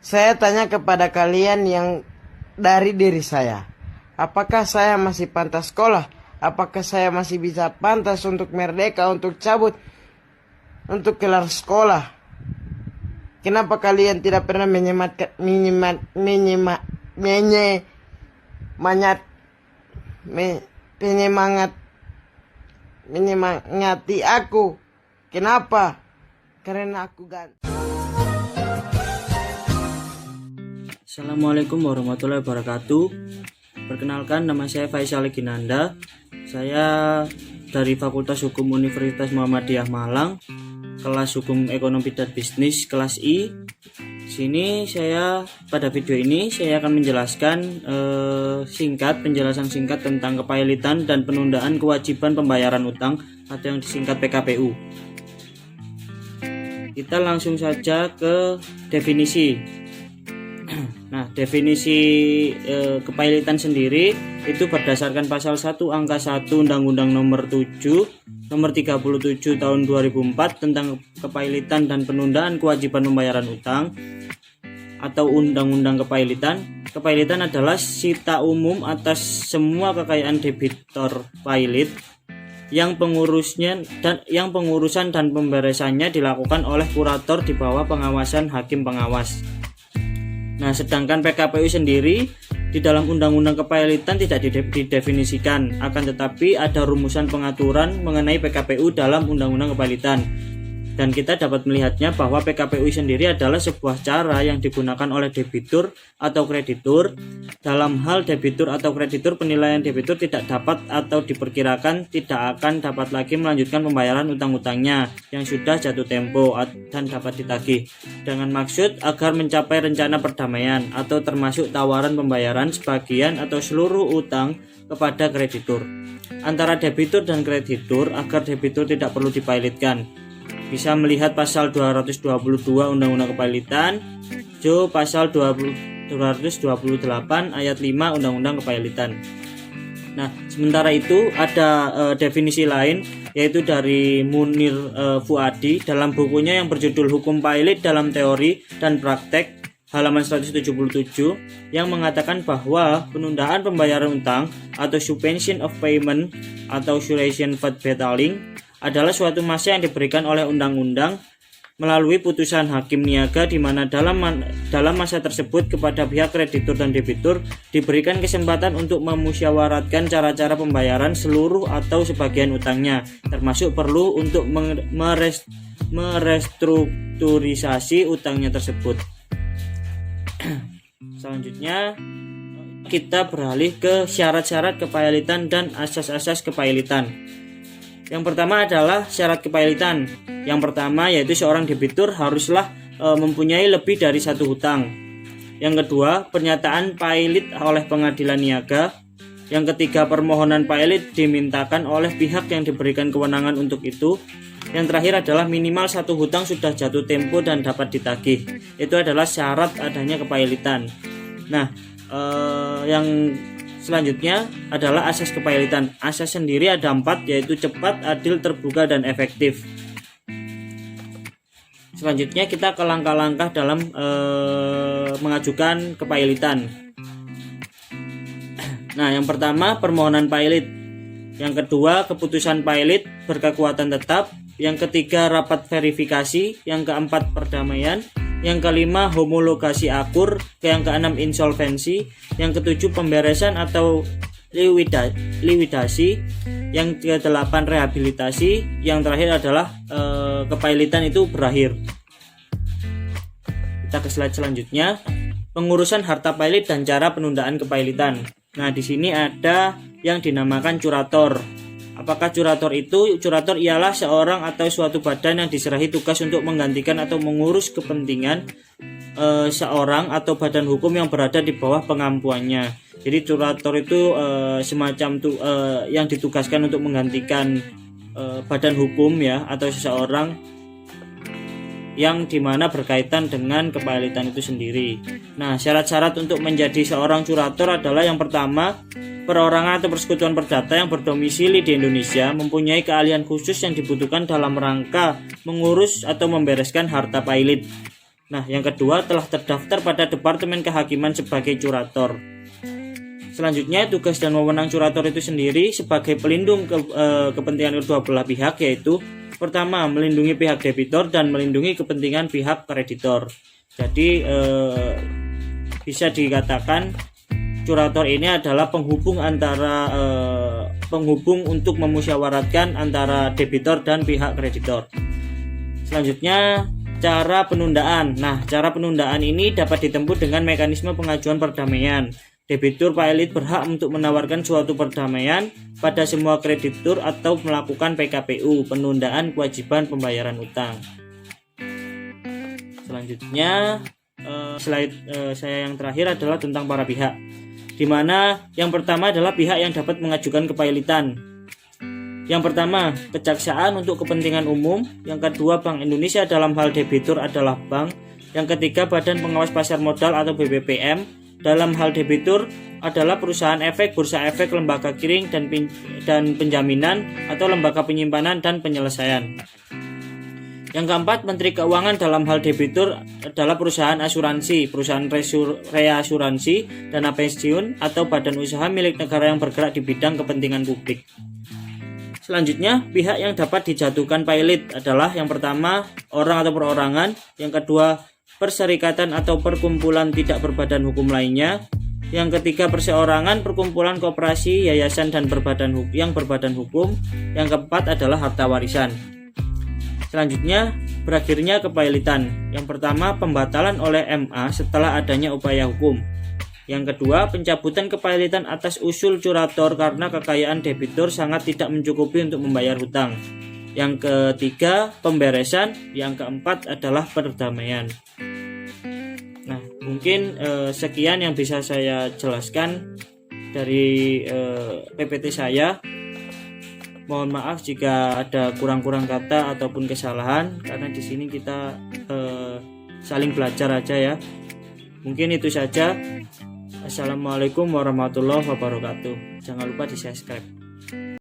Saya tanya kepada kalian yang dari diri saya. Apakah saya masih pantas sekolah? Apakah saya masih bisa pantas untuk merdeka, untuk cabut, untuk kelar sekolah? Kenapa kalian tidak pernah menyemangati aku? Kenapa? Karena aku ganteng. Assalamualaikum warahmatullahi wabarakatuh. Perkenalkan, nama saya Faisal Ginanda. Saya dari Fakultas Hukum Universitas Muhammadiyah Malang, kelas Hukum Ekonomi dan Bisnis kelas I. Sini pada video ini saya akan menjelaskan penjelasan singkat tentang kepailitan dan penundaan kewajiban pembayaran utang atau yang disingkat PKPU. Kita langsung saja ke definisi. Nah, definisi kepailitan sendiri itu berdasarkan pasal 1 angka 1 Undang-Undang nomor 37 tahun 2004 tentang kepailitan dan penundaan kewajiban pembayaran utang atau Undang-Undang Kepailitan. Kepailitan adalah sita umum atas semua kekayaan debitor pailit yang pengurusan dan pemberesannya dilakukan oleh kurator di bawah pengawasan hakim pengawas. Nah, sedangkan PKPU sendiri di dalam Undang-Undang Kepailitan tidak didefinisikan, akan tetapi ada rumusan pengaturan mengenai PKPU dalam Undang-Undang Kepailitan. Dan kita dapat melihatnya bahwa PKPU sendiri adalah sebuah cara yang digunakan oleh debitur atau kreditur. Dalam hal debitur atau kreditur, penilaian debitur tidak dapat atau diperkirakan tidak akan dapat lagi melanjutkan pembayaran utang-utangnya yang sudah jatuh tempo dan dapat ditagih, dengan maksud agar mencapai rencana perdamaian atau termasuk tawaran pembayaran sebagian atau seluruh utang kepada kreditur antara debitur dan kreditur agar debitur tidak perlu dipailitkan. Bisa melihat pasal 222 Undang-Undang Kepailitan, pasal 228 ayat 5 Undang-Undang Kepailitan. Nah, sementara itu ada definisi lain, yaitu dari Munir Fuadi dalam bukunya yang berjudul Hukum Pailit dalam Teori dan Praktek halaman 177 yang mengatakan bahwa penundaan pembayaran utang atau suspension of payment atau suspension of battling adalah suatu masa yang diberikan oleh undang-undang melalui putusan hakim niaga di mana dalam masa tersebut kepada pihak kreditur dan debitur diberikan kesempatan untuk memusyawaratkan cara-cara pembayaran seluruh atau sebagian utangnya, termasuk perlu untuk merestrukturisasi utangnya tersebut. Selanjutnya kita beralih ke syarat-syarat kepailitan dan asas-asas kepailitan. Yang pertama adalah syarat kepailitan. Yang pertama yaitu seorang debitur haruslah mempunyai lebih dari satu hutang. Yang kedua, pernyataan pailit oleh pengadilan niaga. Yang ketiga, permohonan pailit dimintakan oleh pihak yang diberikan kewenangan untuk itu. Yang terakhir adalah minimal satu hutang sudah jatuh tempo dan dapat ditagih. Itu adalah syarat adanya kepailitan. Nah, yang selanjutnya adalah asas kepailitan. Asas sendiri ada 4, yaitu cepat, adil, terbuka, dan efektif. Selanjutnya kita ke langkah-langkah dalam mengajukan kepailitan. Nah, yang pertama permohonan pailit. Yang kedua keputusan pailit berkekuatan tetap. Yang ketiga rapat verifikasi. Yang keempat perdamaian. Yang kelima homologasi akur. Yang keenam insolvensi. Yang ketujuh pemberesan atau liwidasi. Yang kedelapan rehabilitasi. Yang terakhir adalah kepailitan itu berakhir. Kita ke slide selanjutnya, pengurusan harta pailit dan cara penundaan kepailitan. Nah, di sini ada yang dinamakan curator. Apakah curator itu? Curator ialah seorang atau suatu badan yang diserahi tugas untuk menggantikan atau mengurus kepentingan seorang atau badan hukum yang berada di bawah pengampuannya. Jadi curator itu semacam yang ditugaskan untuk menggantikan badan hukum ya, atau seseorang yang dimana berkaitan dengan kepailitan itu sendiri. Nah, syarat-syarat untuk menjadi seorang curator adalah yang pertama, perorangan atau persekutuan perdata yang berdomisili di Indonesia mempunyai keahlian khusus yang dibutuhkan dalam rangka mengurus atau membereskan harta pailit. Nah, yang kedua telah terdaftar pada Departemen Kehakiman sebagai curator. Selanjutnya, tugas dan wewenang curator itu sendiri sebagai pelindung kepentingan kedua belah pihak, yaitu pertama, melindungi pihak debitur dan melindungi kepentingan pihak kreditor. Jadi bisa dikatakan curator ini adalah penghubung antara penghubung untuk memusyawaratkan antara debitur dan pihak kreditor. Selanjutnya, cara penundaan. Nah, cara penundaan ini dapat ditempuh dengan mekanisme pengajuan perdamaian. Debitur pilot berhak untuk menawarkan suatu perdamaian pada semua kreditur atau melakukan PKPU, penundaan kewajiban pembayaran utang. Selanjutnya, slide saya yang terakhir adalah tentang para pihak, di mana yang pertama adalah pihak yang dapat mengajukan kepailitan. Yang pertama, kejaksaan untuk kepentingan umum. Yang kedua, Bank Indonesia dalam hal debitur adalah bank. Yang ketiga, Badan Pengawas Pasar Modal atau BPPM. Dalam hal debitur adalah perusahaan efek, bursa efek, lembaga clearing dan penjaminan atau lembaga penyimpanan dan penyelesaian. Yang keempat, Menteri Keuangan dalam hal debitur adalah perusahaan asuransi, perusahaan reasuransi, dana pensiun, atau badan usaha milik negara yang bergerak di bidang kepentingan publik. Selanjutnya, pihak yang dapat dijatuhkan pilot adalah yang pertama, orang atau perorangan, yang kedua, perserikatan atau perkumpulan tidak berbadan hukum lainnya, yang ketiga, perseorangan, perkumpulan, koperasi, yayasan dan yang berbadan hukum, yang keempat adalah harta warisan. Selanjutnya, berakhirnya kepailitan. Yang pertama, pembatalan oleh MA setelah adanya upaya hukum. Yang kedua, pencabutan kepailitan atas usul curator karena kekayaan debitur sangat tidak mencukupi untuk membayar hutang. Yang ketiga, pemberesan. Yang keempat adalah perdamaian. Nah, mungkin sekian yang bisa saya jelaskan dari PPT saya. Mohon maaf jika ada kurang-kurang kata ataupun kesalahan, karena di sini kita saling belajar aja ya. Mungkin itu saja. Assalamualaikum warahmatullahi wabarakatuh. Jangan lupa di subscribe.